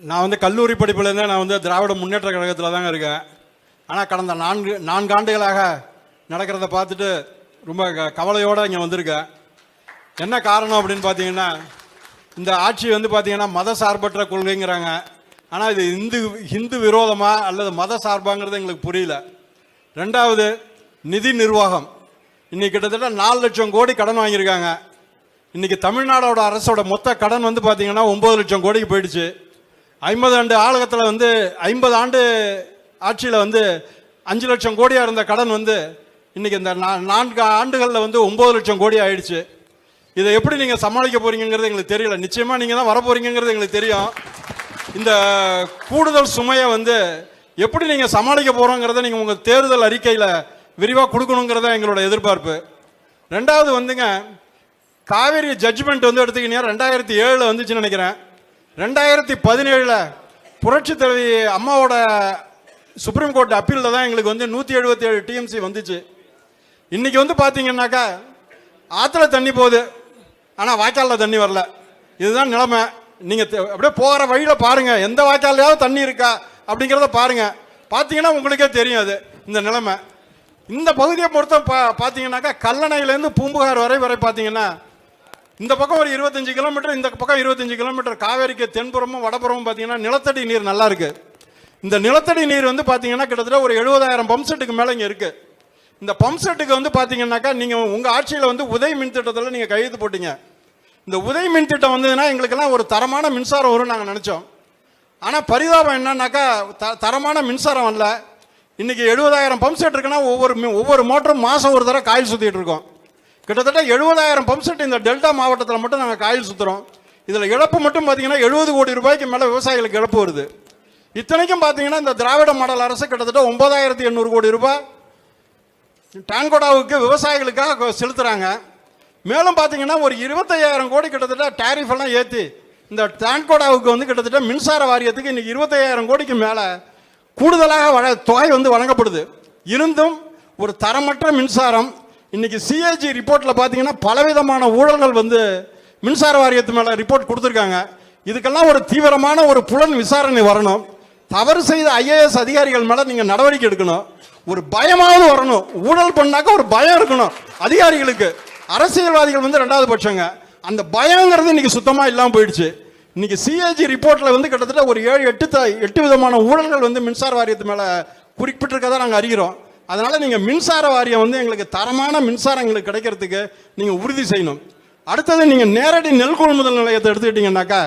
நான் வந்து கல்லூரி படிப்புலேருந்தே நான் வந்து திராவிட முன்னேற்ற கழகத்தில் தாங்க இருக்கேன். ஆனால் கடந்த நான்கு ஆண்டுகளாக நடக்கிறத பார்த்துட்டு ரொம்ப கவலையோடு இங்கே வந்திருக்கேன். என்ன காரணம் அப்படின்னு பார்த்தீங்கன்னா, இந்த ஆட்சி வந்து பார்த்தீங்கன்னா மத சார்பற்ற கொள்கைங்கிறாங்க. ஆனால் இது ஹிந்து விரோதமாக அல்லது மத சார்பாங்கிறது எங்களுக்கு புரியல. ரெண்டாவது, நிதி நிர்வாகம். இன்னைக்கு கிட்டத்தட்ட 4 லட்சம் கோடி கடன் வாங்கியிருக்காங்க. இன்னைக்கு தமிழ்நாடோட அரசோட மொத்த கடன் வந்து பார்த்தீங்கன்னா 9 லட்சம் கோடிக்கு போயிடுச்சு. 50 ஆண்டு ஆளுகத்தில் வந்து 50 ஆண்டு ஆட்சியில் வந்து 5 லட்சம் கோடியாக இருந்த கடன் வந்து இன்னைக்கு இந்த 4 ஆண்டுகளில் வந்து 9 லட்சம் கோடி ஆயிடுச்சு. இதை எப்படி நீங்கள் சமாளிக்க போறீங்கிறது எங்களுக்கு தெரியல. நிச்சயமாக நீங்கள் தான் வரப்போறீங்கிறது எங்களுக்கு தெரியும். இந்த கூடுதல் சுமையை வந்து எப்படி நீங்கள் சமாளிக்க போகிறோங்கிறத நீங்கள் உங்கள் தேர்தல் அறிக்கையில் விரிவாக கொடுக்கணுங்கிறத எங்களோட எதிர்பார்ப்பு. ரெண்டாவது வந்துங்க, காவேரி ஜட்ஜ்மெண்ட் வந்து எடுத்துக்கிட்டீங்கன்னா 2007 வந்துச்சுன்னு நினைக்கிறேன். 2017 புரட்சி தலைவி அம்மாவோட சுப்ரீம் கோர்ட் அப்பீலில் தான் எங்களுக்கு வந்து 177 டிஎம்சி வந்துச்சு. இன்னைக்கு வந்து பார்த்தீங்கன்னாக்கா ஆற்றுல தண்ணி போகுது, ஆனால் வாய்க்காலில் தண்ணி வரல. இதுதான் நிலைமை. நீங்கள் அப்படியே போகிற வழியில் பாருங்கள், எந்த வாய்க்காலையாவது தண்ணி இருக்கா அப்படிங்கிறத பாருங்கள். பார்த்தீங்கன்னா உங்களுக்கே தெரியும் அது இந்த நிலைமை. இந்த பகுதியை பொறுத்த பார்த்தீங்கன்னாக்கா கல்லணையிலேருந்து பூம்புகார் வரை பார்த்தீங்கன்னா இந்த பக்கம் ஒரு 25 கிலோமீட்டர், இந்த பக்கம் 25 கிலோமீட்டர். காவேரிக்கு தென்புறமும் வடபுறமும் பார்த்தீங்கன்னா நிலத்தடி நீர் நல்லா இருக்கு. இந்த நிலத்தடி நீர் வந்து பார்த்தீங்கன்னா கிட்டத்தட்ட ஒரு 70,000 பம்ப் செட்டுக்கு மேலே இங்கே இருக்கு. இந்த பம்ப் செட்டுக்கு வந்து பார்த்தீங்கன்னாக்கா நீங்கள் உங்கள் ஆட்சியில் வந்து உதய் மின் திட்டத்தில் நீங்கள் கையெழுத்து போட்டீங்க. இந்த உதய் மின் திட்டம் வந்ததுன்னா எங்களுக்கெல்லாம் ஒரு தரமான மின்சாரம் வரும்னு நாங்கள் நினச்சோம். ஆனால் பரிதாபம் என்னன்னாக்கா தரமான மின்சாரம் வரல. இன்னைக்கு 70,000 பம்ப் செட் இருக்குன்னா ஒவ்வொரு மோட்டரும் மாதம் ஒரு தடவை காயில் சுற்றிட்டு இருக்கோம். கிட்டத்தட்ட 70,000 பம்ப் செட் இந்த டெல்டா மாவட்டத்தில் மட்டும் நாங்கள் காயில் சுற்றுறோம். இதில் இழப்பு மட்டும் பார்த்தீங்கன்னா 70 கோடி ரூபாய்க்கு மேலே விவசாயிகளுக்கு இழப்பு வருது. இத்தனைக்கும் பார்த்தீங்கன்னா இந்த திராவிட மாடல் அரசு கிட்டத்தட்ட 9,800 கோடி ரூபாய் டான்கோடாவுக்கு விவசாயிகளுக்காக செலுத்துகிறாங்க. மேலும் பார்த்தீங்கன்னா ஒரு 25,000 கோடி கிட்டத்தட்ட டேரிஃப் எல்லாம் ஏற்றி இந்த டான்கோடாவுக்கு வந்து கிட்டத்தட்ட மின்சார வாரியத்துக்கு இன்னைக்கு 25,000 கோடிக்கு மேலே கூடுதலாக தொகை வந்து வழங்கப்படுது. இருந்தும் ஒரு தரமற்ற மின்சாரம். இன்னைக்கு சிஏஜி ரிப்போர்ட்டில் பார்த்தீங்கன்னா பலவிதமான ஊழல்கள் வந்து மின்சார வாரியத்து மேலே ரிப்போர்ட் கொடுத்துருக்காங்க. இதுக்கெல்லாம் ஒரு தீவிரமான ஒரு புலன் விசாரணை வரணும். தவறு செய்த ஐஏஎஸ் அதிகாரிகள் மேலே நீங்கள் நடவடிக்கை எடுக்கணும். ஒரு பயமாவது வரணும். ஊழல் பண்ணாக்க ஒரு பயம் இருக்கணும் அதிகாரிகளுக்கு. அரசியல்வாதிகள் வந்து 2வது பட்சங்க. அந்த பயங்கிறது இன்னைக்கு சுத்தமாக இல்லாமல் போயிடுச்சு. இன்னைக்கு சிஏஜி ரிப்போர்ட்ல வந்து கிட்டத்தட்ட ஒரு 7-8 விதமான ஊழல்கள் வந்து மின்சார வாரியத்து மேலே குறிப்பிட்டிருக்கதான் நாங்கள் அறிகிறோம். அதனால நீங்கள் மின்சார வாரியம் வந்து எங்களுக்கு தரமான மின்சாரம் எங்களுக்கு கிடைக்கிறதுக்கு நீங்கள் உறுதி செய்யணும். அடுத்தது, நீங்கள் நேரடி நெல் கொள்முதல் நிலையத்தை எடுத்துக்கிட்டீங்கன்னாக்கா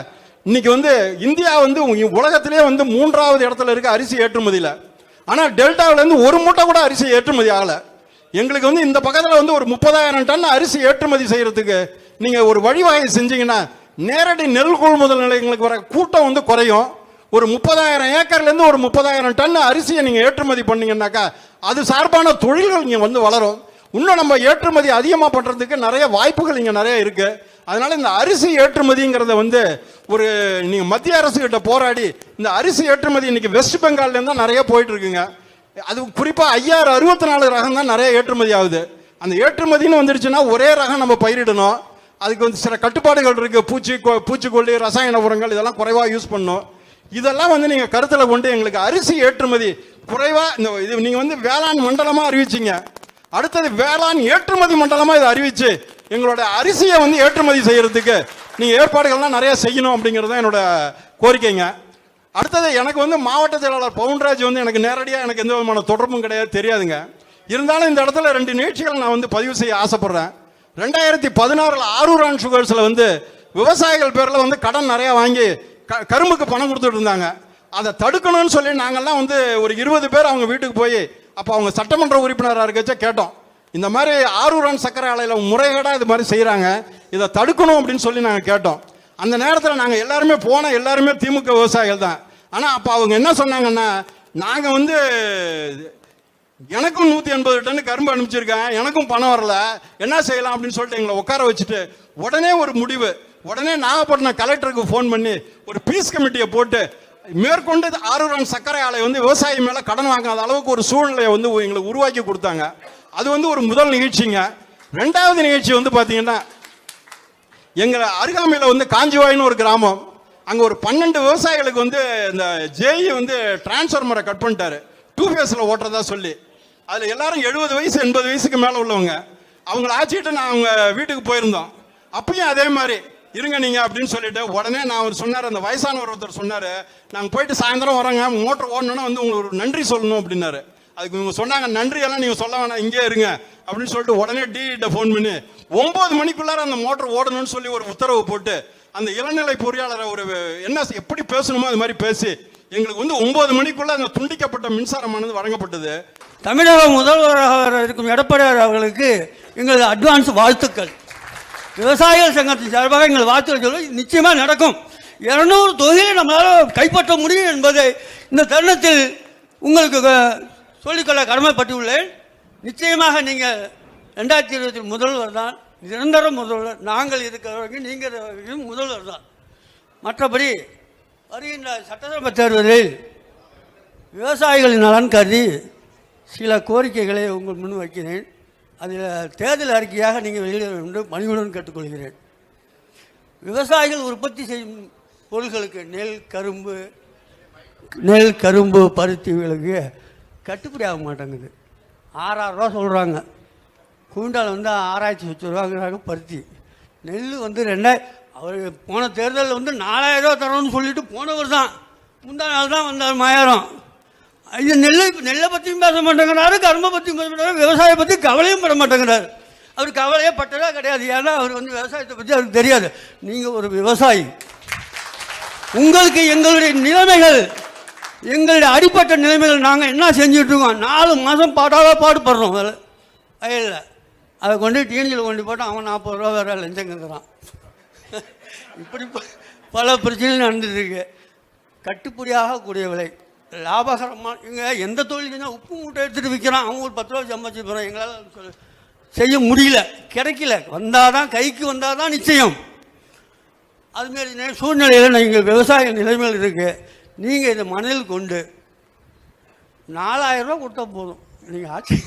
இன்னைக்கு வந்து இந்தியா வந்து உலகத்திலே வந்து 3வது இடத்துல இருக்க அரிசி ஏற்றுமதியில். ஆனால் டெல்டாவிலேருந்து ஒரு மூட்டை கூட அரிசி ஏற்றுமதி ஆகலை. எங்களுக்கு வந்து இந்த பக்கத்தில் வந்து ஒரு 30,000 டன் அரிசி ஏற்றுமதி செய்யறதுக்கு நீங்கள் ஒரு வழிவகை செஞ்சீங்கன்னா நேரடி நெல் கொள்முதல் நிலையங்களுக்கு வர கூட்டம் வந்து குறையும். ஒரு 30,000 ஏக்கர்லேருந்து ஒரு 30,000 டன் அரிசியை நீங்கள் ஏற்றுமதி பண்ணீங்கன்னாக்கா அது சார்பான தொழில்கள் இங்கே வந்து வளரும். இன்னும் நம்ம ஏற்றுமதி அதிகமாக பண்ணுறதுக்கு நிறைய வாய்ப்புகள் இங்கே நிறைய இருக்குது. அதனால இந்த அரிசி ஏற்றுமதிங்கிறத வந்து ஒரு நீங்கள் மத்திய அரசு கிட்ட போராடி இந்த அரிசி ஏற்றுமதி இன்னைக்கு வெஸ்ட் பெங்கால்லேருந்து தான் நிறைய போயிட்டு இருக்குங்க. அது குறிப்பாக 5064 ரகம் தான் நிறைய ஏற்றுமதி ஆகுது. அந்த ஏற்றுமதின்னு வந்துடுச்சுன்னா ஒரே ரகம் நம்ம பயிரிடணும். அதுக்கு வந்து சில கட்டுப்பாடுகள் இருக்குது. பூச்சிக்கொல்லி, ரசாயன உரங்கள் இதெல்லாம் குறைவாக யூஸ் பண்ணணும். இதெல்லாம் வந்து நீங்கள் கருத்தில் கொண்டு எங்களுக்கு அரிசி ஏற்றுமதி குறைவாக இந்த இது நீங்கள் வந்து வேளாண் மண்டலமாக அறிவிச்சிங்க. அடுத்தது வேளாண் ஏற்றுமதி மண்டலமாக இதை அறிவிச்சு எங்களோட அரிசியை வந்து ஏற்றுமதி செய்யறதுக்கு நீங்கள் ஏற்பாடுகள்லாம் நிறைய செய்யணும் அப்படிங்கிறது தான் என்னோட கோரிக்கைங்க. அடுத்தது, எனக்கு வந்து மாவட்ட செயலாளர் பவுன்ராஜ் வந்து எனக்கு நேரடியாக எனக்கு எந்த விதமான தொடர்பும் கிடையாது, தெரியாதுங்க. இருந்தாலும் இந்த இடத்துல 2 நிகழ்ச்சிகள் நான் வந்து பதிவு செய்ய ஆசைப்படுறேன். 2016 ஆரூர் அண்ட் சுகர்ஸில் வந்து விவசாயிகள் பேரில் வந்து கடன் நிறையா வாங்கி கரும்புக்கு பணம் கொடுத்துட்டு இருந்தாங்க. அதை தடுக்கணும்னு சொல்லி நாங்கள்லாம் வந்து ஒரு 20 பேர் அவங்க வீட்டுக்கு போய் அப்போ அவங்க சட்டமன்ற உறுப்பினராக இருக்கச்சா கேட்டோம். இந்த மாதிரி ஆரூர் அண்ட் சர்க்கரை ஆலையில் முறைகேடாக இது மாதிரி செய்கிறாங்க, இதை தடுக்கணும் அப்படின்னு சொல்லி நாங்கள் கேட்டோம். அந்த நேரத்தில் நாங்கள் எல்லாருமே திமுக விவசாயிகள் தான். ஆனால் அப்போ அவங்க என்ன சொன்னாங்கன்னா, நாங்கள் வந்து எனக்கும் 180 டன் கரும்பு அனுப்பிச்சிருக்கேன், எனக்கும் பணம் வரல, என்ன செய்யலாம் அப்படின்னு சொல்லிட்டு எங்களை உட்கார வச்சுட்டு உடனே ஒரு முடிவு, உடனே நாகப்பட்டினம் கலெக்டருக்கு ஃபோன் பண்ணி ஒரு பீஸ் கமிட்டியை போட்டு மேற்கொண்டு ஆரூர் அண்ட் சர்க்கரை ஆலை வந்து விவசாயி மேலே கடன் வாங்காத அளவுக்கு ஒரு சூழ்நிலையை வந்து எங்களுக்கு உருவாக்கி கொடுத்தாங்க. அது வந்து ஒரு முதல் நிகழ்ச்சிங்க. 2வது நிகழ்ச்சி வந்து பார்த்தீங்கன்னா எங்கள் அருகாமையில் வந்து காஞ்சிவாயின்னு ஒரு கிராமம். அங்கே ஒரு 12 விவசாயிகளுக்கு வந்து இந்த ஜேஇ வந்து டிரான்ஸ்ஃபார்மரை கட் பண்ணிட்டாரு 2 ஃபேஸில் ஓட்டுறதா சொல்லி. அதில் எல்லாரும் 70 வயசு 80 வயசுக்கு மேலே உள்ளவங்க. அவங்கள ஆச்சிட்டு நான் அவங்க வீட்டுக்கு போயிருந்தோம். அப்பயும் அதே மாதிரி இருங்க நீங்கள் அப்படின்னு சொல்லிட்டு உடனே நான் அவர் சொன்னார், அந்த வயசானவர் ஒருத்தர் சொன்னார், நாங்கள் போயிட்டு சாயந்தரம் வரோங்க, மோட்டர் ஓடணுன்னா வந்து உங்களுக்கு ஒரு நன்றி சொல்லணும் அப்படின்னாரு. அதுக்கு இவங்க சொன்னாங்க, நன்றியெல்லாம் நீங்கள் சொல்ல வேணாம், இங்கே இருங்க அப்படின்னு சொல்லிட்டு உடனே டிகிட்ட ஃபோன் பண்ணி 9 மணிக்குள்ளார அந்த மோட்டர் ஓடணும்னு சொல்லி ஒரு உத்தரவு போட்டு அந்த இளநிலை பொறியாளரை ஒரு என்ன எப்படி பேசணுமோ அது மாதிரி பேசி எங்களுக்கு வந்து 9 மணிக்குள்ள அந்த துண்டிக்கப்பட்ட மின்சாரமானது வழங்கப்பட்டது. தமிழக முதல்வராக இருக்கும் எடப்பாடியார் அவர்களுக்கு எங்களது அட்வான்ஸ் வாழ்த்துக்கள். விவசாயிகள் சங்கத்தின் சார்பாக எங்கள் வாழ்த்துக்கள் சொல்லி நிச்சயமாக நடக்கும். 200 தொகையை நம்மளால் கைப்பற்ற முடியும் என்பதை இந்த தருணத்தில் உங்களுக்கு சொல்லிக்கொள்ள கடமைப்பட்டுள்ளேன். நிச்சயமாக நீங்கள் 2020 முதல்வர் தான், நிரந்தர முதல்வர். நாங்கள் இருக்கிறவர்கள் நீங்கள் முதல்வர் தான். மற்றபடி வருகின்ற சட்டசபை தேர்தலில் விவசாயிகளின் நலன் கருதி சில கோரிக்கைகளை உங்கள் முன் வைக்கிறேன். அதில் தேர்தல் அறிக்கையாக நீங்கள் வெளியிட வேண்டும் பணிவுடன் கேட்டுக்கொள்கிறேன். விவசாயிகள் உற்பத்தி செய்யும் பொருட்களுக்கு நெல் கரும்பு பருத்திகளுக்கு கட்டுப்படி ஆக மாட்டேங்குது. 6,000 ரூபா சொல்கிறாங்க. குவிண்டால் வந்து 6,000 ரூபாங்கிறாங்க. பருத்தி நெல் வந்து 2000. அவர் போன தேர்தலில் வந்து 4,000 ரூபா தரோன்னு சொல்லிட்டு போனவர் தான். முந்தா நாள் தான் வந்தார் மாயாரம். இது நெல்லை பற்றியும் பேச மாட்டேங்கிறாரு, கரும்பை பற்றியும் பேச மாட்டேங்கிறாரு, விவசாய பற்றி கவலையும் பட மாட்டேங்கிறார். அவர் கவலையே பட்டதே கிடையாது. ஏன்னா அவர் வந்து விவசாயத்தை பற்றி அவருக்கு தெரியாது. நீங்கள் ஒரு விவசாயி, உங்களுக்கு எங்களுடைய நிலைமைகள், எங்களுடைய அடிப்பட்ட நிலைமைகள் நாங்கள் என்ன செஞ்சுட்ருக்கோம். 4 மாதம் பாடுபடுறோம் வயலில். அதை கொண்டு டிஎன்ஜியில் கொண்டு போட்டால் அவன் 40 ரூபா வேறு லஞ்சம் கேட்குறான். இப்படி பல பிரச்சனைகள் நடந்துட்டுருக்கு. கட்டுப்படியாக கூடிய விலை, லாபகரமாக. இங்கே எந்த தொழில் செஞ்சால் உப்பு மூட்டை எடுத்துகிட்டு விற்கிறான், அவங்க ஒரு 10 ரூபா சம்பாதிச்சு போகிறோம். எங்களால் செய்ய முடியல, கிடைக்கல. வந்தால் தான், கைக்கு வந்தால் தான் நிச்சயம். அதுமாரி சூழ்நிலையில் நீங்கள் விவசாய நிலைமையில் இருக்குது. நீங்கள் இதை மனதில் கொண்டு 4,000 ரூபா கொடுத்தா போதும். நீங்கள் ஆட்சி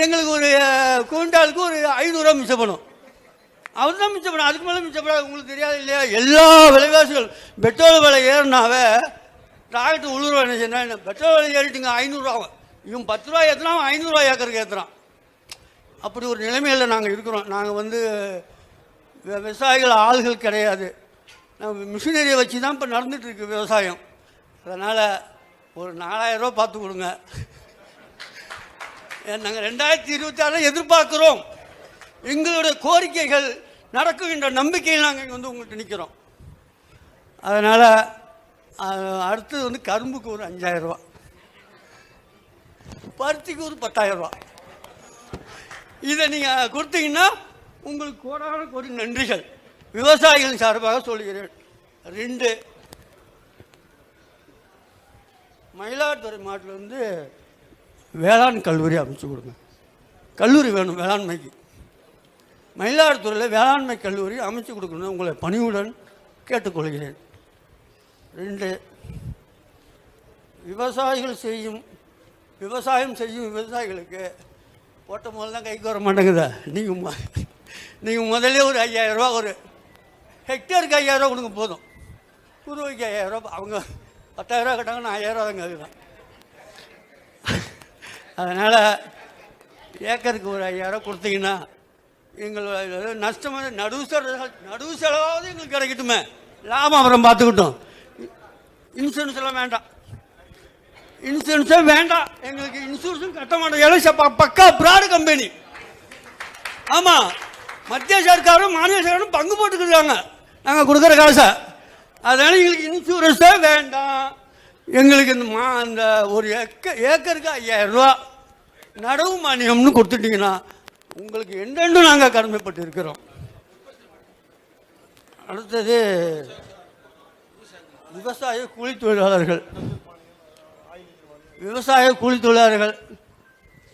எங்களுக்கு ஒரு குவிண்டாலுக்கு ஒரு 500 ரூபா மிச்சப்படும். அவர் தான் மிச்சப்படும், அதுக்கு மேலே மிச்சப்படாது. உங்களுக்கு தெரியாது இல்லையா? எல்லா விலைவாசிகள் பெட்ரோல் விலை ஏறினாவே டிராக்டர் உள்ளூர் என்ன செய்யணும், பெட்ரோல் விலை ஏறிட்டுங்க 500 ரூபா. இவன் 10 ரூபா ஏற்றுனா 500 ரூபா ஏக்கருக்கு ஏற்றுறான். அப்படி ஒரு நிலைமையில் நாங்கள் இருக்கிறோம். நாங்கள் வந்து விவசாயிகள் ஆள்கள் கிடையாது. நம்ம மிஷினரியை வச்சு தான் இப்போ நடந்துகிட்ருக்கு விவசாயம். அதனால் ஒரு 4,000 ரூபா பார்த்து கொடுங்க. நாங்கள் 2026 எதிர்பார்க்குறோம். எங்களுடைய கோரிக்கைகள் நடக்குகின்ற நம்பிக்கையில் நாங்கள் இங்கே வந்து உங்கள்கிட்ட நிற்கிறோம். அதனால் அடுத்தது வந்து கரும்புக்கு ஒரு 5,000 ரூபா, பருத்திக்கு ஒரு 10,000 ரூபா. இதை நீங்கள் கொடுத்தீங்கன்னா உங்களுக்கு கோடான கோடி நன்றிகள் விவசாயிகளின் சார்பாக சொல்கிறேன். 2, மயிலாடுதுறை மாவட்டத்தில் வந்து வேளாண் கல்லூரி அமைச்சு கொடுங்க. கல்லூரி வேணும் வேளாண்மைக்கு. மயிலாடுதுறையில் வேளாண்மை கல்லூரி அமைச்சு கொடுக்கணும் உங்களை பணிவுடன் கேட்டுக்கொள்கிறேன். 2, விவசாயம் செய்யும் விவசாயிகளுக்கு ஓட்ட முதல்ல தான் கைக்கு வர மாட்டேங்குதா. நீங்கள் முதல்ல ஒரு 5,000 ரூபா, ஒரு ஹெக்டேருக்கு 5,000 ரூபா கொடுங்க போதும். குருவைக்கு 5,000 ரூபா. அவங்க 10,000 ரூபா கட்டாங்க, நான் 5,000 ரூபா தான் கேட்குறேன். அதனால் ஏக்கருக்கு ஒரு 5,000 ரூபா கொடுத்தீங்கன்னா எங்களோட நஷ்டமாக நடுவு செலவாவது எங்களுக்கு கிடைக்கட்டுமே. லாபம் அப்புறம் பார்த்துக்கிட்டோம். இன்சூரன்ஸ் எல்லாம் வேண்டாம், இன்சூரன்ஸே வேண்டாம் எங்களுக்கு. இன்சூரன்ஸும் கட்ட மாட்டோம். எல்லாம் பக்கா பிராடு கம்பெனி. ஆமாம், மத்திய சர்க்காரும் மாநில சர்க்காரும் பங்கு போட்டுக்கிட்டாங்க நாங்கள் கொடுக்குற காசை. அதனால் எங்களுக்கு இன்சூரன்ஸே வேண்டாம். எங்களுக்கு இந்த ஒரு ஏக்கருக்கு 5,000 ரூபா நடவு மானியம்னு கொடுத்துட்டிங்கன்னா உங்களுக்கு என்றென்றும் நாங்கள் கடமைப்பட்டு இருக்கிறோம். அடுத்தது விவசாய கூலி தொழிலாளர்கள்.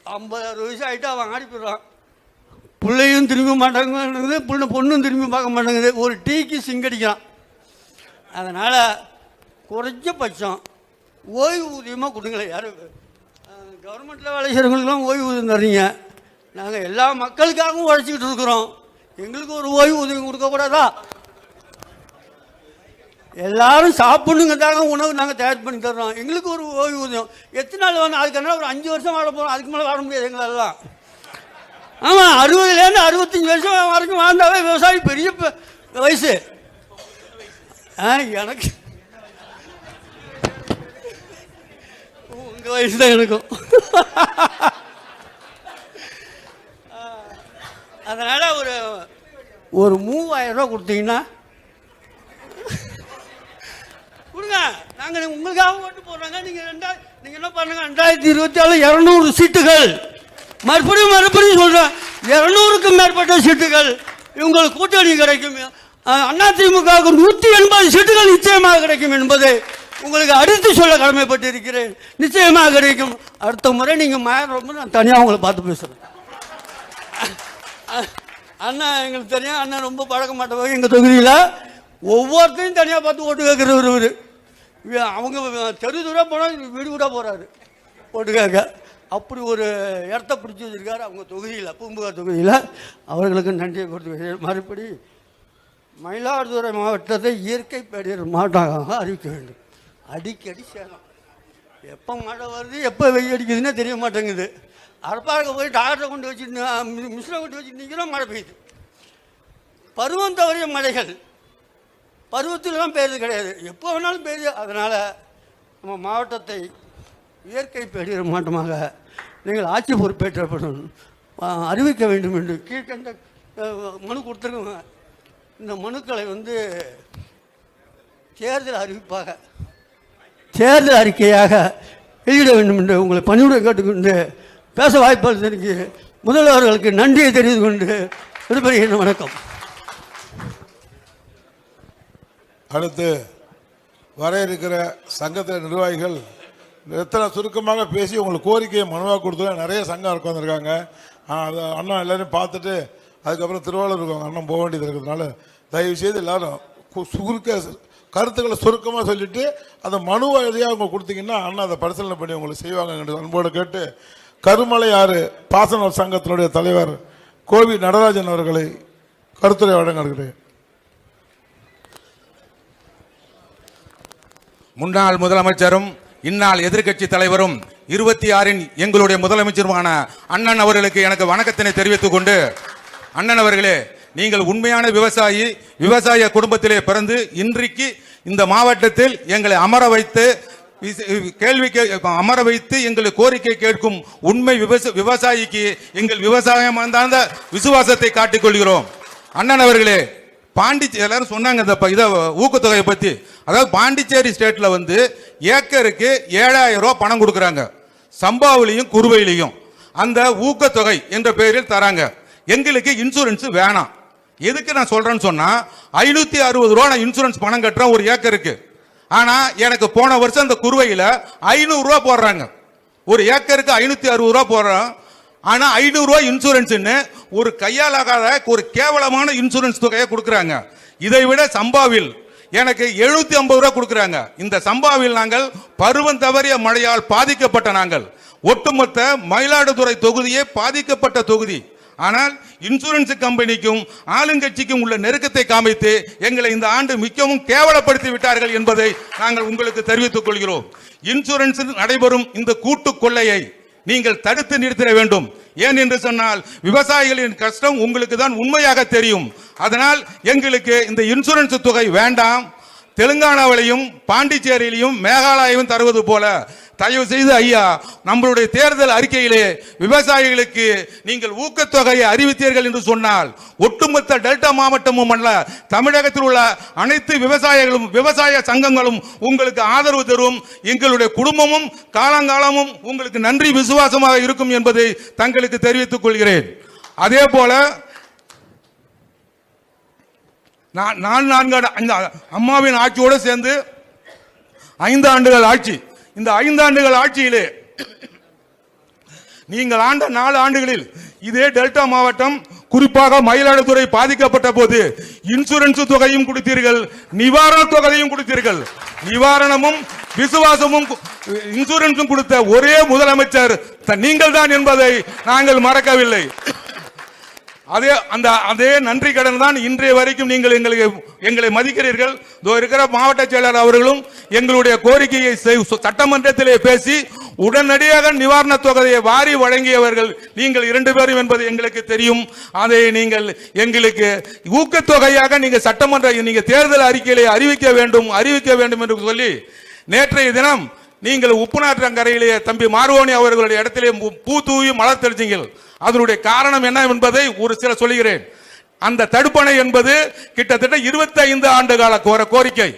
50-60 வயசு ஆகிட்டு அவன் ஆடி போயிடுறான். பிள்ளையும் திரும்ப மாட்டாங்குது, பொண்ணும் திரும்பி பார்க்க மாட்டேங்குது. ஒரு டீக்கு சிங்கடிக்கிறான். அதனால் குறைஞ்சபட்சம் ஓய்வூதியமாக கொடுங்களேன். யாரும் கவர்மெண்ட்டில் வேலை செய்கிறவங்களுக்குலாம் ஓய்வூதியம் தர்றீங்க. நாங்கள் எல்லா மக்களுக்காகவும் உழைச்சிக்கிட்டு இருக்கிறோம். எங்களுக்கு ஒரு ஓய்வூதியம் கொடுக்கக்கூடாதா? எல்லாரும் சாப்பிடுங்கிறதாக உணவு நாங்கள் தயார் பண்ணி தர்றோம். எங்களுக்கு ஒரு ஓய்வூதியம் எத்தனை நாள் வேணும், அதுக்கு என்ன ஒரு 5 வருஷம் வாழ போகிறோம், அதுக்கு மேலே வாழ முடியாது எங்களெல்லாம். ஆமாம், 60லேருந்து 65 வருஷம் வரைக்கும் வாழ்ந்தாவே விவசாயி பெரிய வயசு. எனக்கு உங்கள் வயசு தான் எனக்கும். அதனால் ஒரு 3000 ரூபா கொடுத்தீங்கன்னா கொடுங்க, நாங்கள் உங்களுக்காக ஓட்டு போடுறாங்க. நீங்கள் என்ன பண்ணுங்க, 2024 200 சீட்டுகள், மறுபடியும் சொல்கிறேன், 200க்கும் மேற்பட்ட சீட்டுகள் உங்களுக்கு கூட்டணி கிடைக்கும். அதிமுகவுக்கு 180 சீட்டுகள் நிச்சயமாக கிடைக்கும் என்பதை உங்களுக்கு அடுத்து சொல்ல கடமைப்பட்டு இருக்கிறேன். நிச்சயமாக கிடைக்கும். அடுத்த முறை நீங்கள் ரொம்ப நான் தனியாக உங்களை பார்த்து பேசுகிறேன். அண்ணா எங்களுக்கு தெரியும், அண்ணன் ரொம்ப பழக்க மாட்டேன். எங்கள் தொகுதியில் ஒவ்வொருத்தையும் தனியாக பார்த்து ஓட்டு கேட்குறவர். அவங்க தெரு தூரம் போனால் வீடு கூட போகிறாரு ஓட்டு கேட்க. அப்படி ஒரு இடத்த பிடிச்சி வச்சுருக்காரு அவங்க தொகுதியில், பூம்புகார் தொகுதியில். அவர்களுக்கு நன்றியை கொடுத்து மறுபடி மயிலாடுதுறை மாவட்டத்தை இயற்கை பேரிடர் மாவட்டமாக அறிவிக்க வேண்டும். அடிக்கடி சேலம், எப்போ மழை வருது எப்போ வெயில் அடிக்குதுன்னே தெரிய மாட்டேங்குது. அரப்பாக போய் டாக்டரை கொண்டு வச்சுட்டு மிஷினை கொண்டு வச்சுருந்தீங்கன்னா மழை பெய்யுது. பருவம் தவறிய மழைகள் பருவத்தில்தான் பெய்யுது கிடையாது, எப்போ வேணாலும் பெய்யுது. அதனால் நம்ம மாவட்டத்தை இயற்கை பேரிடர் மாவட்டமாக நீங்கள் ஆட்சி பொறுப்பேற்றப்படும் அறிவிக்க வேண்டும் என்று கீழ்கண்ட மனு கொடுத்துருக்கோங்க. இந்த மனுக்களை தேர்தல் அறிக்கையாக வெளியிட வேண்டும் என்று உங்களை பணிவுடன் கேட்டுக்கொண்டு பேச வாய்ப்பளித்ததற்கு முதல்வர்களுக்கு நன்றியை தெரிவித்துக் கொண்டு விடுபடுகிறேன். வணக்கம். அடுத்து வர இருக்கிற சங்கத்தின் நிர்வாகிகள் எத்தனை சுருக்கமாக பேசி உங்களுக்கு கோரிக்கையை மனுவாக கொடுத்து நிறைய சங்கம் உட்காந்துருக்காங்க. அதை அண்ணா எல்லாரையும் பார்த்துட்டு அதுக்கப்புறம் திருவாரூர் அண்ணன் போக வேண்டியது இருக்கிறதுனால தயவுசெய்து எல்லாரும் கருத்துக்களை சுருக்கமாக சொல்லிவிட்டு அந்த மனுவை எழுதியாக அவங்க கொடுத்தீங்கன்னா அண்ணா அதை பரிசீலனை பண்ணி உங்களுக்கு செய்வாங்க அன்போடு கேட்டு, கருமலை ஆறு பாசன சங்கத்தினுடைய தலைவர் கோவி நடராஜன் அவர்களை கருத்துரை வழங்குகிறேன். முன்னாள் முதலமைச்சரும் இந்நாள் எதிர்க்கட்சி தலைவரும் 26 எங்களுடைய முதலமைச்சருமான அண்ணன் அவர்களுக்கு எனக்கு வணக்கத்தினை தெரிவித்துக் கொண்டு, அண்ணன் அவர்களே, நீங்கள் உண்மையான விவசாய குடும்பத்திலே பிறந்து இன்றைக்கு இந்த மாவட்டத்தில் எங்களை அமர வைத்து எங்களை கோரிக்கை கேட்கும் உண்மை விவசாயிக்கு எங்கள் விவசாயம் சார்ந்த விசுவாசத்தை காட்டிக் கொள்கிறோம். அண்ணன் அவர்களே, எல்லாரும் சொன்னாங்க இந்த ஊக்கத்தொகையை பத்தி. அதாவது பாண்டிச்சேரி ஸ்டேட்ல ஏக்கருக்கு 7000 ரூபாய் பணம் கொடுக்கறாங்க, சம்பாவிலையும் குறுவையிலையும். அந்த ஊக்கத்தொகை என்ற பெயரில் தராங்க. எங்களுக்கு இன்சூரன்ஸ் வேணாம். எதுக்கு நான் சொல்றேன்னு சொன்னா, 560 ரூபா நான் இன்சூரன்ஸ் பணம் கட்டுறேன் ஒரு ஏக்கருக்கு. ஆனா எனக்கு போன வருஷம் அந்த குறுவையில 500 ரூபாய் போடுறாங்க. ஒரு ஏக்கருக்கு 560 ரூபாய் போடுறோம். ஆனா 500 ரூபாய் இன்சூரன்ஸ் ஒரு கையாலாகாத ஒரு கேவலமான இன்சூரன்ஸ் தொகையை கொடுக்கறாங்க. இதை விட சம்பாவில் எனக்கு 750 ரூபாய் கொடுக்கறாங்க. இந்த சம்பாவில் நாங்கள் பருவம் தவறிய மழையால் பாதிக்கப்பட்ட நாங்கள். ஒட்டுமொத்த மயிலாடுதுறை தொகுதியே பாதிக்கப்பட்ட தொகுதி. ஆனால் இன்சூரன்ஸ் கம்பெனிக்கும் ஆளுங்கட்சிக்கும் உள்ள நெருக்கத்தை காமித்து எங்களை இந்த ஆண்டு மிகவும் கேவலப்படுத்தி விட்டார்கள் என்பதை நாங்கள் உங்களுக்கு தெரிவித்துக் கொள்கிறோம். இன்சூரன்ஸ் நடைபெறும் இந்த கூட்டு கொள்ளையை நீங்கள் தடுத்து நிறுத்திட வேண்டும். ஏன் என்று சொன்னால் விவசாயிகளின் கஷ்டம் உங்களுக்கு தான் உண்மையாக தெரியும். அதனால் எங்களுக்கு இந்த இன்சூரன்ஸ் தொகை வேண்டாம். தெலுங்கானாவிலையும் பாண்டிச்சேரியிலையும் மேகாலயாவையும் தருவது போல தயவு செய்து ஐயா, நம்மளுடைய தேர்தல் அறிக்கையிலே விவசாயிகளுக்கு நீங்கள் ஊக்கத்தொகையை அறிவித்தீர்கள் என்று சொன்னால் ஒட்டுமொத்த டெல்டா மாவட்டமும் அல்ல, தமிழகத்தில் உள்ள அனைத்து விவசாய சங்கங்களும் உங்களுக்கு ஆதரவு தரும். எங்களுடைய குடும்பமும் காலங்காலமும் உங்களுக்கு நன்றி விசுவாசமாக இருக்கும் என்பதை தங்களுக்கு தெரிவித்துக் கொள்கிறேன். அதே போல 4 அம்மாவின் ஆட்சியோடு சேர்ந்து 5 ஆண்டுகள் ஆட்சி. இந்த 5 ஆண்டுகள் ஆட்சியிலே நீங்கள் ஆண்ட 4 ஆண்டுகளில் இதே டெல்டா மாவட்டம் குறிப்பாக மயிலாடுதுறை பாதிக்கப்பட்ட போது இன்சூரன்ஸ் தொகையும் கொடுத்தீர்கள், நிவாரண தொகையும் கொடுத்தீர்கள். நிவாரணமும் விசுவாசமும் இன்சூரன்ஸும் கொடுத்த ஒரே முதலமைச்சர் நீங்கள் தான் என்பதை நாங்கள் மறக்கவில்லை. அதே நன்றி கடன் தான் இன்றைய வரைக்கும் நீங்கள் எங்களை மதிக்கிறீர்கள். இருக்கிற மாவட்ட செயலாளர் அவர்களும் எங்களுடைய கோரிக்கையை சட்டமன்றத்திலே பேசி உடனடியாக நிவாரண தொகையை வாரி வழங்கியவர்கள் நீங்கள் 2 பேரும் என்பது எங்களுக்கு தெரியும். அதை நீங்கள் எங்களுக்கு ஊக்கத்தொகையாக நீங்கள் நீங்க தேர்தல் அறிக்கையிலே அறிவிக்க வேண்டும் என்று சொல்லி நேற்றைய தினம் நீங்கள் உப்புநாற்றங்கரையிலே தம்பி மார்வோனி அவர்களுடைய இடத்திலே பூ தூவி மலர் தெளித்தீர்கள். அதனுடைய காரணம் என்ன என்பதை ஒரு சில சொல்கிறேன். அந்த தடுப்பணை என்பது கிட்டத்தட்ட 25 ஆண்டு கால கோரிக்கை.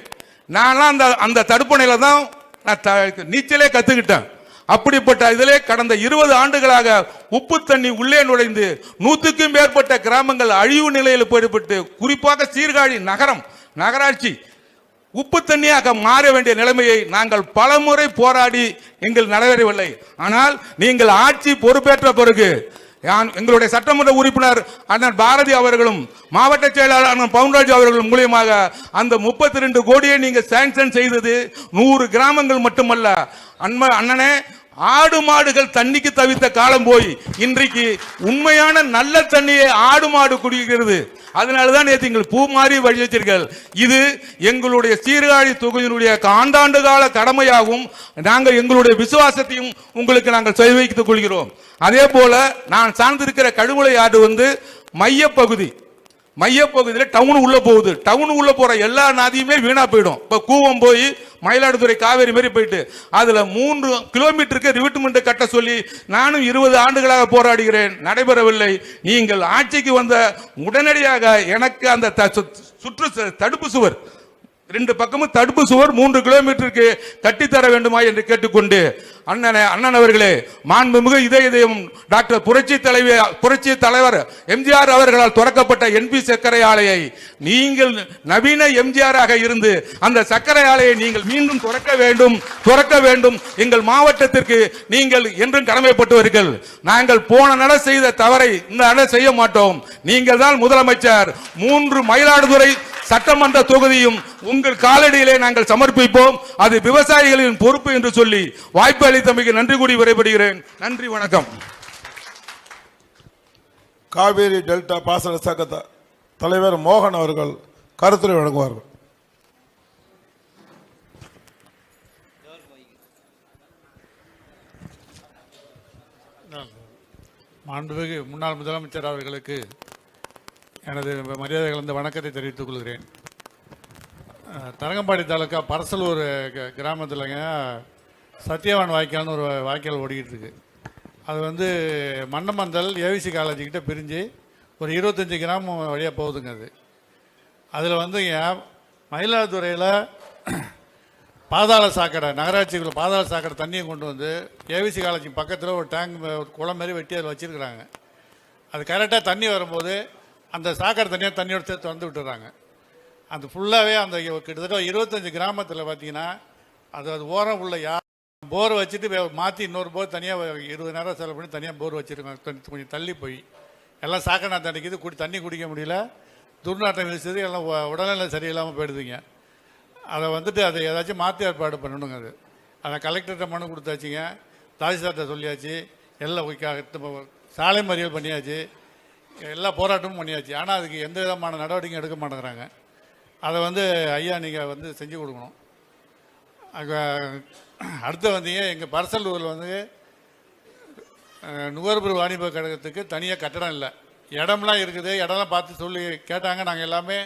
நான் அந்த தடுப்பணையில தான் நீச்சலே கத்துக்கிட்டேன். அப்படிப்பட்ட இதிலே கடந்த 20 ஆண்டுகளாக உப்பு தண்ணி உள்ளே நுழைந்து 100க்கும் மேற்பட்ட கிராமங்கள் அழிவு நிலையில் போய்விட்டு, குறிப்பாக சீர்காழி நகராட்சி உப்பு தண்ணியாக மாற வேண்டிய நிலைமையை நாங்கள் பலமுறை போராடி எங்கள் நிறைவேறவில்லை. ஆனால் நீங்கள் ஆட்சி பொறுப்பேற்ற பிறகு எங்களுடைய சட்டமன்ற உறுப்பினர் அண்ணன் பாரதி அவர்களும் மாவட்ட செயலாளர் அண்ணன் பவுன்ராஜ் அவர்களும் மூலியமாக அந்த 32 கோடியை நீங்கள் சாங்ஷன் செய்தது 100 கிராமங்கள் மட்டுமல்ல. அண்ணனே, ஆடு மாடுகள் தண்ணிக்கு தவித்த காலம் போய் இன்றைக்கு உண்மையான நல்ல தண்ணியை ஆடு மாடு குடிக்கிறது. அதனாலதான் நேற்று எங்கள் பூ மாறி வழி வச்சிருக்கீர்கள். இது எங்களுடைய சீர்காழி தொகுதியினுடைய ஆண்டாண்டு கால கடமையாகும். நாங்கள் எங்களுடைய விசுவாசத்தையும் உங்களுக்கு நாங்கள் வைத்துக் கொள்கிறோம். அதே போல நான் சார்ந்திருக்கிற கழுவுளை ஆடு மையப்பகுதியில் டவுன் உள்ள போகுது. டவுன் உள்ள போற எல்லா நதியுமே வீணா போயிடும். இப்ப கூவம் போய் மயிலாடுதுறை காவேரி மாதிரி போயிட்டு அதுல 3 கிலோமீட்டருக்கு ரிவிட்மெண்ட் கட்ட சொல்லி நானும் 20 ஆண்டுகளாக போராடுகிறேன், நடைபெறவில்லை. நீங்கள் ஆட்சிக்கு வந்த உடனடியாக எனக்கு அந்த தடுப்பு சுவர் 2 பக்கமும் தடுப்பு சுவர் 3 கிலோமீட்டருக்கு கட்டித்தர வேண்டுமா என்று கேட்டுக்கொண்டு, அண்ணன் அவர்களே, மாண்புமிகு இதயம் டாக்டர் புரட்சி தலைவர் எம்ஜிஆர் அவர்களால் துறக்கப்பட்ட என்பி சர்க்கரை ஆலையை நீங்கள் நவீன எம்ஜிஆர் ஆக இருந்து அந்த சர்க்கரை ஆலையை நீங்கள் மீண்டும் துறக்க வேண்டும். எங்கள் மாவட்டத்திற்கு நீங்கள் என்றும் கடமைப்பட்டவர்கள். நாங்கள் போன நட செய்த தவறை இந்த நட செய்ய மாட்டோம். நீங்கள் தான் முதலமைச்சர். 3 மயிலாடுதுறை சட்டமன்ற தொகுதியும் உங்கள் காலடியிலே நாங்கள் சமர்ப்பிப்போம். அது விவசாயிகளின் பொறுப்பு என்று சொல்லி வாய்ப்பு அளித்தமைக்கு நன்றி கூறி விடைபெறுகிறேன். நன்றி, வணக்கம். காவேரி டெல்டா பாசன சங்க தலைவர் மோகன் அவர்கள் கருத்துரை வழங்குவார்கள். மாண்புமிகு முன்னாள் முதலமைச்சர் அவர்களுக்கு எனது மரியாதை கலந்த வணக்கத்தை தெரிவித்துக் கொள்கிறேன். தரங்கம்பாடி தாலுக்கா பரசலூர் கிராமத்தில்ங்க சத்யவான் வாய்க்கால்னு ஒரு வாய்க்கால் ஓடிக்கிட்டு இருக்கு. அது மன்னமந்தல் ஏவிசி காலேஜுக்கிட்ட பிரிஞ்சு ஒரு 25 கிராமம் வழியாக போகுதுங்க. அதில் மயிலாடுதுறையில் பாதாள சாக்கடை, நகராட்சிக்குள்ள பாதாள சாக்கடை தண்ணியை கொண்டு வந்து ஏவிசி காலேஜுக்கு பக்கத்தில் ஒரு டேங்க் குளம் மாதிரி வெட்டி அதில் வச்சுருக்குறாங்க. அது கரெக்டாக தண்ணி வரும்போது அந்த சாக்கடை தண்ணியோடு சேர்த்து வந்து விட்டுறாங்க. அது ஃபுல்லாகவே அந்த கிட்டத்தட்ட 25 கிராமத்தில் பார்த்தீங்கன்னா அது ஓரம் உள்ள போர் வச்சுட்டு மாற்றி இன்னொரு போர் தனியாக 20 நேரம் செலவு பண்ணி தனியாக போர் வச்சுருக்காங்க. கொஞ்சம் தள்ளி போய் எல்லாம் சாக்கடை தண்ணிக்குது, தண்ணி குடிக்க முடியல, துர்நாற்றம் வீசுது, எல்லாம் உடல்நிலை சரியில்லாமல் போயிடுதுங்க. அதை அதை ஏதாச்சும் மாற்றி ஏற்பாடு பண்ணணுங்க. அதை கலெக்டர்கிட்ட மனு கொடுத்தாச்சுங்க, தாசில்தார்கிட்ட சொல்லியாச்சு, எல்லாம் சாலை மறியல் பண்ணியாச்சு, எல்லா போராட்டமும் பண்ணியாச்சு. ஆனால் அதுக்கு எந்த விதமான நடவடிக்கையும் எடுக்க மாட்டேங்கிறாங்க. அதை ஐயா நீங்கள் செஞ்சு கொடுக்கணும். அடுத்து எங்கள் பரசலூரில் நுகர்பொருள் வாணிப கழகத்துக்கு தனியாக கட்டடம் இல்லை, இடம்லாம் இருக்குது. இடம்லாம் பார்த்து சொல்லி கேட்டாங்க. நாங்கள் எல்லாமே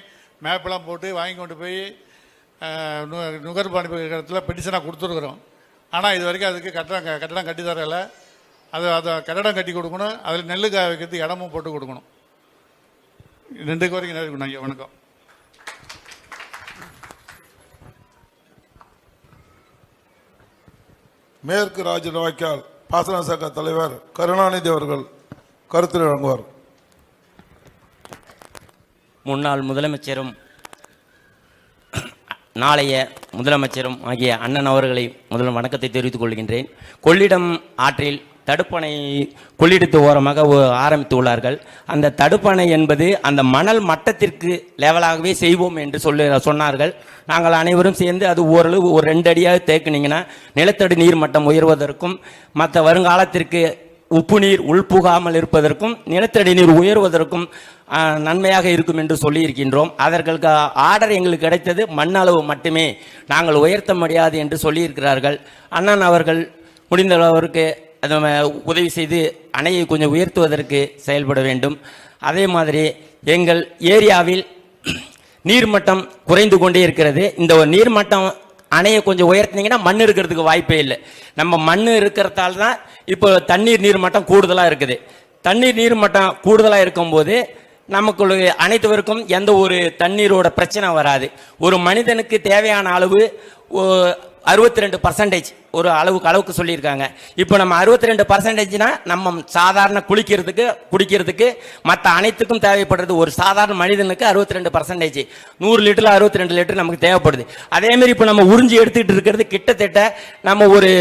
மேப்பெல்லாம் போட்டு வாங்கி கொண்டு போய் நுகர்பொருள் வாணிப கழகத்தில் பெட்டிஷனாக கொடுத்துருக்குறோம். ஆனால் இது வரைக்கும் அதுக்கு கட்டடம் கட்டி தரலை. அதை கட்டடம் கட்டி கொடுக்கணும், அதில் நெல் காய வைக்கிறதுக்கு இடமும் போட்டு கொடுக்கணும். 2 வரைக்கும் இருக்கணும். ஐயா வணக்கம். மேற்கு ராஜ வாய்க்கால் பாசன சங்க தலைவர் கருணாநிதி அவர்கள் கருத்துரை வழங்குவார். முன்னாள் முதலமைச்சரும் நாளைய முதலமைச்சரும் ஆகிய அண்ணன் அவர்களை முதல் வணக்கத்தை தெரிவித்துக் கொள்கின்றேன். கொள்ளிடம் ஆற்றில் தடுப்பணை கொள்ளிடத்து ஓரமாக ஆரம்பித்து உள்ளார்கள். அந்த தடுப்பணை என்பது அந்த மணல் மட்டத்திற்கு லெவலாகவே செய்வோம் என்று சொன்னார்கள். நாங்கள் அனைவரும் சேர்ந்து அது ஓரளவு ஒரு 2 அடியாக தேக்கினீங்கன்னா நிலத்தடி நீர் மட்டம் உயர்வதற்கும் மற்ற வருங்காலத்திற்கு உப்பு நீர் உள்புகாமல் இருப்பதற்கும் நிலத்தடி நீர் உயர்வதற்கும் நன்மையாக இருக்கும் என்று சொல்லியிருக்கின்றோம். அதற்கு ஆர்டர் எங்களுக்கு கிடைத்தது மண்ணளவு மட்டுமே, நாங்கள் உயர்த்த முடியாது என்று சொல்லியிருக்கிறார்கள். அண்ணன் அவர்கள் முடிந்த அளவிற்கு உதவி செய்து அணையை கொஞ்சம் உயர்த்துவதற்கு செயல்பட வேண்டும். அதே மாதிரி எங்கள் ஏரியாவில் நீர்மட்டம் குறைந்து கொண்டே இருக்கிறது. இந்த நீர்மட்டம் அணையை கொஞ்சம் உயர்த்தினீங்கன்னா மண் இருக்கிறதுக்கு வாய்ப்பே இல்லை. நம்ம மண் இருக்கிறதால தான் இப்போ தண்ணீர் நீர்மட்டம் கூடுதலாக இருக்குது. தண்ணீர் நீர்மட்டம் கூடுதலாக இருக்கும்போது நமக்கு அனைத்துவருக்கும் எந்த ஒரு தண்ணீரோட பிரச்சனை வராது. ஒரு மனிதனுக்கு தேவையான அளவு 62% ஒரு அளவுக்கு சொல்லியிருக்காங்க. இப்போ நம்ம 62%னா நம்ம சாதாரண குடிக்கிறதுக்கு மற்ற அனைத்துக்கும் தேவைப்படுறது. ஒரு சாதாரண மனிதனுக்கு 62%, 100 லிட்டரில் 62 லிட்டர் நமக்கு தேவைப்படுது. அதேமாரி இப்போ நம்ம உறிஞ்சி எடுத்துக்கிட்டு இருக்கிறது கிட்டத்தட்ட நம்ம ஒரு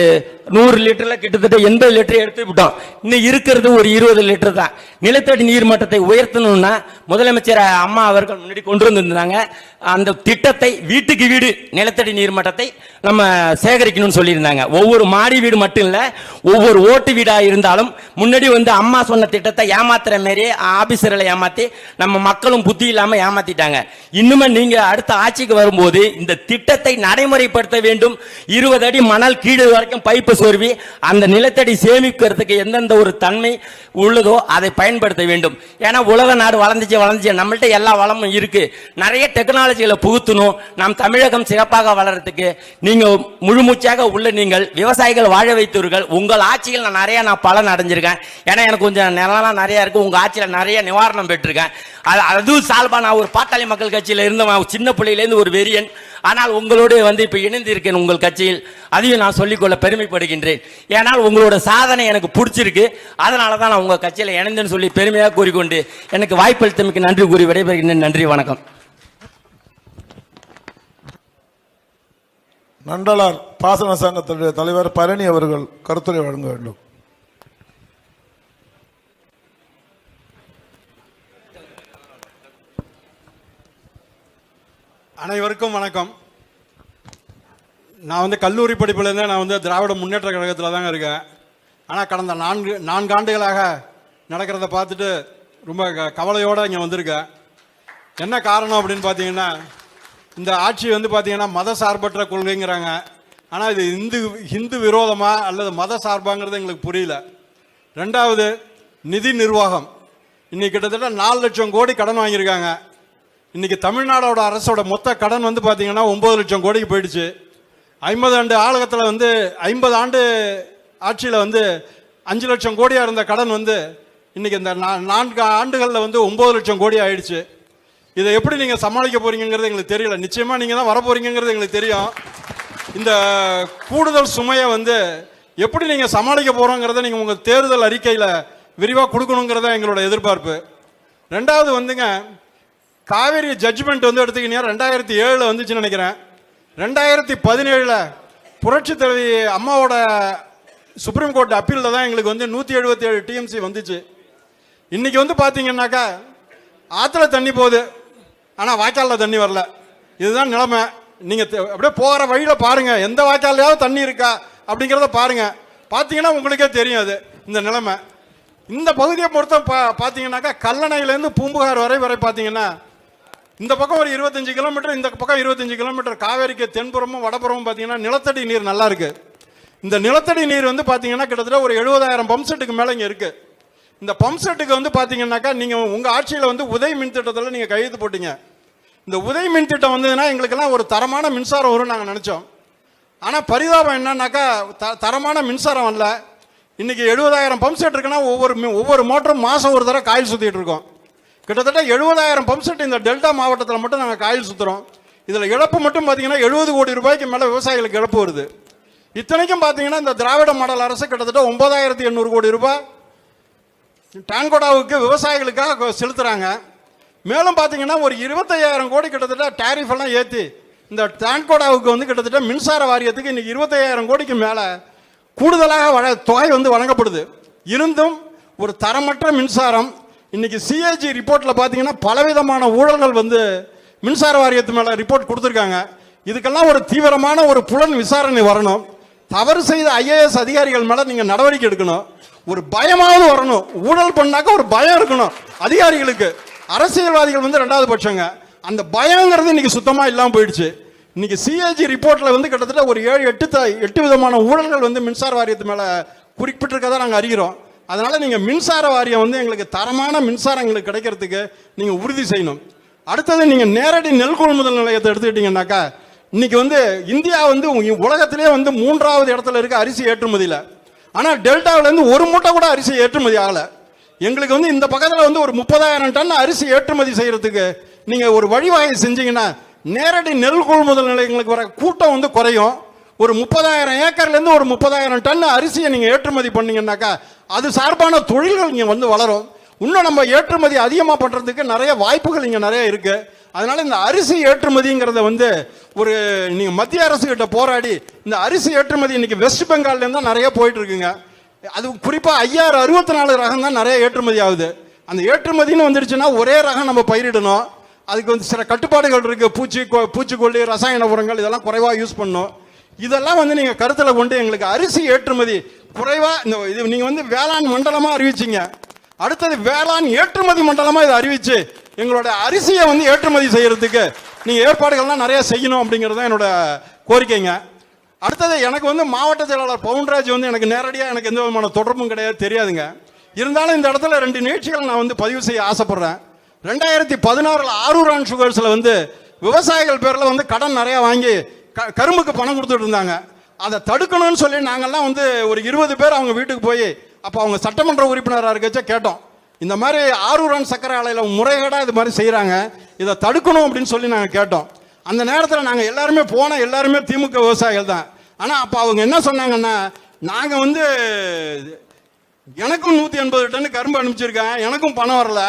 100 லிட்டரில் கிட்டத்தட்ட 80 லிட்டர் எடுத்துக்கிட்டோம். இன்னும் இருக்கிறது ஒரு 20 லிட்டர் தான். நிலத்தடி நீர் மட்டத்தை உயர்த்தணும்னா முதலமைச்சர் அம்மா அவர்கள் முன்னாடி கொண்டு வந்திருந்தாங்க. அந்த திட்டத்தை வீட்டுக்கு வீடு நிலத்தடி நீர் மட்டத்தை நம்ம சேகரிக்கணும்னு சொல்லியிருந்தாங்க. ஒவ்வொரு மாடி வீடு மட்டும் இல்ல, ஒவ்வொரு ஓட்டு வீடா இருந்தாலும் முன்னாடி அம்மா சொன்ன திட்டத்தை ஏமாத்துற மாரி ஆபீசர்களை ஏமாத்தி நம்ம மக்களும் புத்தி இல்லாம ஏமாத்திட்டாங்க. இன்னுமே நீங்க அடுத்த ஆட்சிக்கு வரும்போது இந்த திட்டத்தை நடைமுறைப்படுத்த வேண்டும். 20 அடி மணல் கீழே வரைக்கும் பைப்பு சொருவி அந்த நிலத்தடி சேமிக்கிறதுக்கு எந்தெந்த ஒரு தன்மை உள்ளதோ அதை பயன்படுத்த வேண்டும். ஏன்னா உலக நாடு வளர்ந்துச்சு, நம்மள்ட்ட எல்லா வளமும் இருக்கு. நிறைய டெக்னாலஜிகளை புகுத்தணும். நாம் தமிழகம் சிறப்பாக வளர்றதுக்கு நீங்க முழுமூச்சாக உள்ள நீங்கள் விவசாயிகள் வாழ வைத்தவர்கள். உங்கள் ஆட்சியில் நான் பலன் அடைஞ்சிருக்கேன். ஏன்னா எனக்கு கொஞ்சம் நிலம் நிறைய இருக்கு. உங்க ஆட்சியில் நிறைய நிவாரணம் பெற்றிருக்கேன். அதுவும் சால்பா நான் ஒரு பாட்டாளி மக்கள் கட்சியில் இருந்த சின்ன பிள்ளையிலேருந்து ஒரு வெறியன். ஆனால் உங்களோடு இப்ப இணைந்து இருக்கேன் உங்கள் கட்சியில். அதையும் நான் சொல்லிக்கொள்ள பெருமைப்படுகின்றேன். ஏனால் உங்களோட சாதனை எனக்கு பிடிச்சிருக்கு. அதனால தான் நான் உங்க கட்சியில் இணைந்தேன்னு சொல்லி பெருமையாக கூறிக்கொண்டு எனக்கு வாய்ப்பளித்தமைக்கு நன்றி கூறி விடைபெறுகின்றேன். நன்றி, வணக்கம். நண்டலார் பாசன சங்கத்தினுடைய தலைவர் பரணி அவர்கள் கருத்துரை வழங்க வேண்டும். அனைவருக்கும் வணக்கம். நான் கல்லூரி படிப்புலேருந்தே நான் திராவிட முன்னேற்ற கழகத்தில் தாங்க இருக்கேன். ஆனால் கடந்த 4 ஆண்டுகளாக நடக்கிறத பார்த்துட்டு ரொம்ப கவலையோடு இங்கே வந்திருக்கேன். என்ன காரணம் அப்படின்னு பார்த்தீங்கன்னா, இந்த ஆட்சி பார்த்தீங்கன்னா மத சார்பற்ற கொள்கைங்கிறாங்க. ஆனால் இது இந்து விரோதமா அல்லது மத சார்பாங்கிறது எங்களுக்கு புரியல. ரெண்டாவது, நிதி நிர்வாகம். இன்னைக்கு கிட்டத்தட்ட 4 லட்சம் கோடி கடன் வாங்கியிருக்காங்க. இன்னைக்கு தமிழ்நாடோட அரசோட மொத்த கடன் பார்த்தீங்கன்னா 9 லட்சம் கோடிக்கு போயிடுச்சு. 50 ஆண்டு ஆளுகத்தில் 50 ஆண்டு ஆட்சியில் 5 லட்சம் கோடியாக இருந்த கடன் இன்னைக்கு இந்த 4 ஆண்டுகளில் 9 லட்சம் கோடி ஆயிடுச்சு. இதை எப்படி நீங்கள் சமாளிக்க போறீங்கிறது எங்களுக்கு தெரியல. நிச்சயமாக நீங்கள் தான் வரப்போறீங்கிறது எங்களுக்கு தெரியும். இந்த கூடுதல் சுமையை எப்படி நீங்கள் சமாளிக்க போகிறோங்கிறத நீங்கள் உங்கள் தேர்தல் அறிக்கையில் விரிவாக கொடுக்கணுங்கிறத எங்களோட எதிர்பார்ப்பு. ரெண்டாவது காவேரி ஜட்ஜ்மெண்ட் எடுத்துக்கிட்டீங்க 2007 வந்துச்சுன்னு நினைக்கிறேன். 2017 புரட்சி தலைவி அம்மாவோட சுப்ரீம் கோர்ட் அப்பீலில் தான் எங்களுக்கு 177 டிஎம்சி வந்துச்சு. இன்னைக்கு பார்த்தீங்கன்னாக்கா ஆற்றுல தண்ணி போகுது, ஆனால் வாய்க்காலில் தண்ணி வரல. இதுதான் நிலைமை. நீங்கள் அப்படியே போகிற வழியில் பாருங்கள், எந்த வாய்க்காலையாவது தண்ணி இருக்கா அப்படிங்கிறத பாருங்கள். பார்த்தீங்கன்னா உங்களுக்கே தெரியும் அது இந்த நிலைமை. இந்த பகுதியை பொறுத்த பார்த்தீங்கன்னாக்கா கல்லணையிலேருந்து பூம்புகார் வரை பார்த்தீங்கன்னா இந்த பக்கம் ஒரு 25 கிலோமீட்டர், இந்த பக்கம் 25 கிலோமீட்டர். காவேரிக்கு தென்புறமும் வடபுறமும் பார்த்தீங்கன்னா நிலத்தடி நீர் நல்லா இருக்கு. இந்த நிலத்தடி நீர் பார்த்தீங்கன்னா கிட்டத்தட்ட ஒரு 70,000 பம்ப் செட்டுக்கு மேலே இங்கே இருக்கு. இந்த பம்ப் செட்டுக்கு பார்த்தீங்கன்னாக்கா நீங்கள் உங்கள் ஆட்சியில் உதய் மின் திட்டத்தில் நீங்கள் கையெழுத்து போட்டீங்க. இந்த உதய் மின் திட்டம் வந்ததுன்னா எங்களுக்கெல்லாம் ஒரு தரமான மின்சாரம் வரும்னு நாங்கள் நினச்சோம். ஆனால் பரிதாபம் என்னன்னாக்கா தரமான மின்சாரம் வரல. இன்னைக்கு 70,000 பம்ப் செட் இருக்குன்னா ஒவ்வொரு மோட்டரும் மாதம் ஒரு தடவை காயில் சுற்றிட்டு இருக்கோம். கிட்டத்தட்ட 70,000 பம்ப் செட் இந்த டெல்டா மாவட்டத்தில் மட்டும் நாங்கள் காயில் சுற்றுறோம். இதில் இழப்பு மட்டும் பார்த்தீங்கன்னா 70 கோடி ரூபாய்க்கு மேலே விவசாயிகளுக்கு இழப்பு வருது. இத்தனைக்கும் பார்த்தீங்கன்னா இந்த திராவிட மாடல் அரசு கிட்டத்தட்ட 9,800 கோடி ரூபாய் டான்கோடாவுக்கு விவசாயிகளுக்காக செலுத்துறாங்க. மேலும் பார்த்தீங்கன்னா ஒரு 25,000 கோடி கிட்டத்தட்ட டேரிஃப் எல்லாம் ஏற்றி இந்த டான்கோடாவுக்கு கிட்டத்தட்ட மின்சார வாரியத்துக்கு இன்னைக்கு 25,000 கோடிக்கு மேலே கூடுதலாக தொகை வழங்கப்படுது. இருந்தும் ஒரு தரமற்ற மின்சாரம். இன்னைக்கு சிஏஜி ரிப்போர்ட்டில் பார்த்தீங்கன்னா பலவிதமான ஊழல்கள் மின்சார வாரியத்து மேலே ரிப்போர்ட் கொடுத்துருக்காங்க. இதுக்கெல்லாம் ஒரு தீவிரமான ஒரு புலன் விசாரணை வரணும். தவறு செய்த IAS அதிகாரிகள் மேலே நீங்கள் நடவடிக்கை எடுக்கணும். ஒரு பயமாவது வரணும். ஊழல் பண்ணாக்க ஒரு பயம் இருக்கணும் அதிகாரிகளுக்கு. அரசியல்வாதிகள் வந்து ரெண்டாவது பட்சங்க. அந்த பயங்கிறது இன்னைக்கு சுத்தமா இல்லாம போயிடுச்சு. இன்னைக்கு சிஏஜி ரிப்போர்ட்ல வந்து கிட்டத்தட்ட ஒரு 7-8 விதமான ஊழல்கள் வந்து மின்சார வாரியத்து மேல குறிப்பிட்டிருக்கதை நாங்கள் அறிகிறோம். அதனால நீங்க மின்சார வாரியம் வந்து எங்களுக்கு தரமான மின்சாரம் எங்களுக்கு கிடைக்கிறதுக்கு நீங்க உறுதி செய்யணும். அடுத்தது நீங்க நேரடி நெல் கொள்முதல் நிலையத்தை எடுத்துக்கிட்டீங்கன்னாக்கா இன்னைக்கு வந்து இந்தியா வந்து உலகத்திலே வந்து 3வது இடத்துல இருக்க அரிசி ஏற்றுமதியில். ஆனால் டெல்டாவிலேருந்து ஒரு மூட்டை கூட அரிசி ஏற்றுமதி ஆகலை. எங்களுக்கு வந்து இந்த பக்கத்தில் வந்து ஒரு 30,000 டன் அரிசி ஏற்றுமதி செய்யறதுக்கு நீங்கள் ஒரு வழிவகை செஞ்சீங்கன்னா நேரடி நெல் கொள்முதல் நிலையங்களுக்கு வர கூட்டம் வந்து குறையும். ஒரு 30,000 ஏக்கர்லேருந்து ஒரு 30,000 டன் அரிசியை நீங்கள் ஏற்றுமதி பண்ணீங்கன்னாக்கா அது சார்பான தொழில்கள் இங்கே வந்து வளரும். இன்னும் நம்ம ஏற்றுமதி அதிகமாக பண்ணுறதுக்கு நிறைய வாய்ப்புகள் இங்கே நிறைய இருக்குது. அதனால இந்த அரிசி ஏற்றுமதிங்கிறத வந்து ஒரு நீங்கள் மத்திய அரசு கிட்ட போராடி இந்த அரிசி ஏற்றுமதி இன்னைக்கு வெஸ்ட் பெங்கால்லேருந்து தான் நிறைய போயிட்டு இருக்குங்க. அது குறிப்பாக 5064 ரகம் தான் நிறைய ஏற்றுமதி ஆகுது. அந்த ஏற்றுமதின்னு வந்துடுச்சுன்னா ஒரே ரகம் நம்ம பயிரிடணும். அதுக்கு வந்து சில கட்டுப்பாடுகள் இருக்குது. பூச்சிக்கொல்லி, ரசாயன உரங்கள் இதெல்லாம் குறைவாக யூஸ் பண்ணணும். இதெல்லாம் வந்து நீங்கள் கருத்தில் கொண்டு எங்களுக்கு அரிசி ஏற்றுமதி குறைவாக இந்த இது நீங்கள் வந்து வேளாண் மண்டலமாக அறிவிச்சிங்க. அடுத்தது வேளாண் ஏற்றுமதி மண்டலமாக இதை அறிவிச்சு எங்களோட அரிசியை வந்து ஏற்றுமதி செய்யறதுக்கு நீங்கள் ஏற்பாடுகள்லாம் நிறைய செய்யணும் அப்படிங்கிறது தான் என்னோட கோரிக்கைங்க. அடுத்தது எனக்கு வந்து மாவட்ட செயலாளர் பவுன்ராஜ் வந்து எனக்கு நேரடியாக எனக்கு எந்த விதமான தொடர்பும் கிடையாது, தெரியாதுங்க. இருந்தாலும் இந்த இடத்துல 2 நிகழ்ச்சிகள் நான் வந்து பதிவு செய்ய ஆசைப்படுறேன். 2016 ஆரூர் அண்ட் சுகர்ஸில் வந்து விவசாயிகள் பேரில் வந்து கடன் நிறையா வாங்கி கரும்புக்கு பணம் கொடுத்துட்டு இருந்தாங்க. அதை தடுக்கணும்னு சொல்லி நாங்கள்லாம் வந்து ஒரு 20 பேர் அவங்க வீட்டுக்கு போய் அப்போ அவங்க சட்டமன்ற உறுப்பினராக இருக்கச்ச கேட்டோம். இந்த மாதிரி ஆரூர் அண்ட் சக்கரை ஆலையில் முறைகேடாக இது மாதிரி செய்கிறாங்க, இதை தடுக்கணும் அப்படின்னு சொல்லி நாங்கள் கேட்டோம். அந்த நேரத்தில் நாங்கள் எல்லாருமே எல்லாருமே திமுக விவசாயிகள் தான். ஆனால் அப்போ அவங்க என்ன சொன்னாங்கன்னா, நாங்கள் வந்து எனக்கும் 180 டன் கரும்பு அனுப்பிச்சிருக்கேன், எனக்கும் பணம் வரல,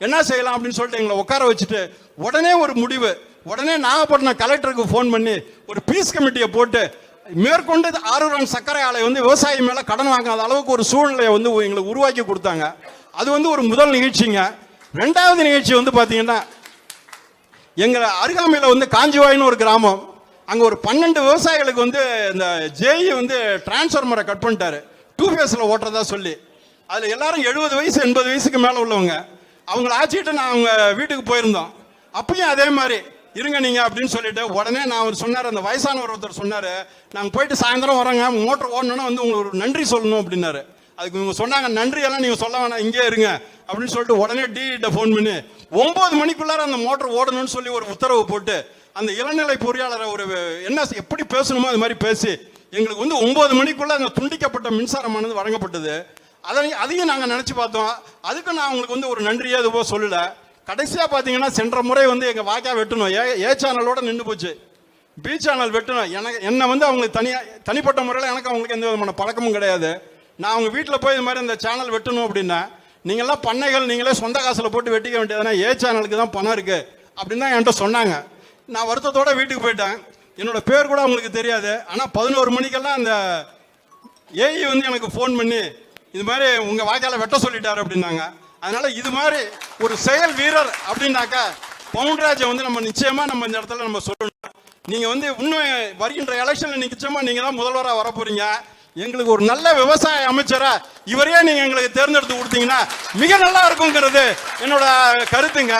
என்ன செய்யலாம் அப்படின்னு சொல்லிட்டு எங்களை உட்கார வச்சுட்டு உடனே ஒரு முடிவு, உடனே நாகப்பட்டினம் கலெக்டருக்கு ஃபோன் பண்ணி ஒரு பீஸ் கமிட்டியை போட்டு மேற்கொண்டு ஆரூர் அண்ட் சக்கரை ஆலை வந்து விவசாயி மேலே கடன் வாங்காத அளவுக்கு ஒரு சூழ்நிலையை வந்து எங்களுக்கு உருவாக்கி கொடுத்தாங்க. அது வந்து ஒரு முதல் நிகழ்ச்சிங்க. 2வது நிகழ்ச்சி வந்து பார்த்தீங்கன்னா எங்கள் அருகாமையில் வந்து காஞ்சிவாயின்னு ஒரு கிராமம். அங்கே ஒரு 12 விவசாயிகளுக்கு வந்து இந்த ஜேஇ வந்து டிரான்ஸ்ஃபார்மரை கட் பண்ணிட்டாரு 2 ஃபேஸில் ஓட்டுறதா சொல்லி. அதில் எல்லாரும் 70 வயசு 80 வயசுக்கு மேலே உள்ளவங்க. அவங்கள ஆச்சிட்டு நான் அவங்க வீட்டுக்கு போயிருந்தோம். அப்பயும் அதே மாதிரி இருங்க நீங்கள் அப்படின்னு சொல்லிட்டு உடனே நான் சொன்னார், அந்த வயசானவர் ஒருத்தர் சொன்னார், நாங்கள் போயிட்டு சாயந்தரம் வரோங்க, மோட்டர் ஓடணுன்னா வந்து உங்களுக்கு ஒரு நன்றி சொல்லணும் அப்படின்னாரு. அதுக்கு இவங்க சொன்னாங்க, நன்றியெல்லாம் நீங்கள் சொல்ல வேணாம், இங்கே இருங்க அப்படின்னு சொல்லிட்டு உடனே டிகிட்ட ஃபோன் பண்ணி 9 மணிக்குள்ளார அந்த மோட்டர் ஓடணும்னு சொல்லி ஒரு உத்தரவு போட்டு அந்த இளநிலை பொறியாளரை ஒரு என்ன எப்படி பேசணுமோ அது மாதிரி பேசி எங்களுக்கு வந்து 9 மணிக்குள்ள அந்த துண்டிக்கப்பட்ட மின்சாரமானது வழங்கப்பட்டது. அதையும் நாங்கள் நினச்சி பார்த்தோம். அதுக்கு நான் அவங்களுக்கு வந்து ஒரு நன்றியே அதுபோல் சொல்லலை. கடைசியாக பார்த்தீங்கன்னா சென்ற முறை வந்து எங்கள் வாய்க்கா வெட்டணும், ஏ சேனலோட நின்று போச்சு, பி சேனல் வெட்டணும். என்னை வந்து அவங்களுக்கு தனிப்பட்ட முறையில் எனக்கு அவங்களுக்கு எந்த விதமான பழக்கமும் கிடையாது. நான் அவங்க வீட்டில் போய் இது மாதிரி இந்த சேனல் வெட்டணும் அப்படின்னா, நீங்கள்லாம் பண்ணைகள் நீங்களே சொந்த காசில் போட்டு வெட்டிக்க வேண்டியதுனா ஏ சேனலுக்கு தான் பணம் இருக்குது அப்படின்னு தான் என்கிட்ட சொன்னாங்க. நான் வருத்தத்தோடு வீட்டுக்கு போயிட்டேன். என்னோட பேர் கூட அவங்களுக்கு தெரியாது. ஆனால் 11 மணிக்கெல்லாம் அந்த ஏஇ வந்து எனக்கு ஃபோன் பண்ணி இது மாதிரி உங்கள் வாய்க்கால வெட்ட சொல்லிட்டாரு அப்படின்னாங்க. அதனால இது மாதிரி ஒரு செயல் வீரர் அப்படின்னாக்கா பவுன்ராஜை வந்து நம்ம நிச்சயமாக நம்ம இந்த இடத்துல நம்ம சொல்லணும். நீங்கள் வந்து இன்னும் வருகின்ற எலெக்ஷனில் நிச்சயமாக நீங்கள் தான் முதல்வராக வரப்போறீங்க. எங்களுக்கு ஒரு நல்ல விவசாய அமைச்சரா இவரையே நீங்கள் எங்களுக்கு தேர்ந்தெடுத்து கொடுத்தீங்கன்னா மிக நல்லா இருக்குங்கிறது என்னோட கருத்துங்க.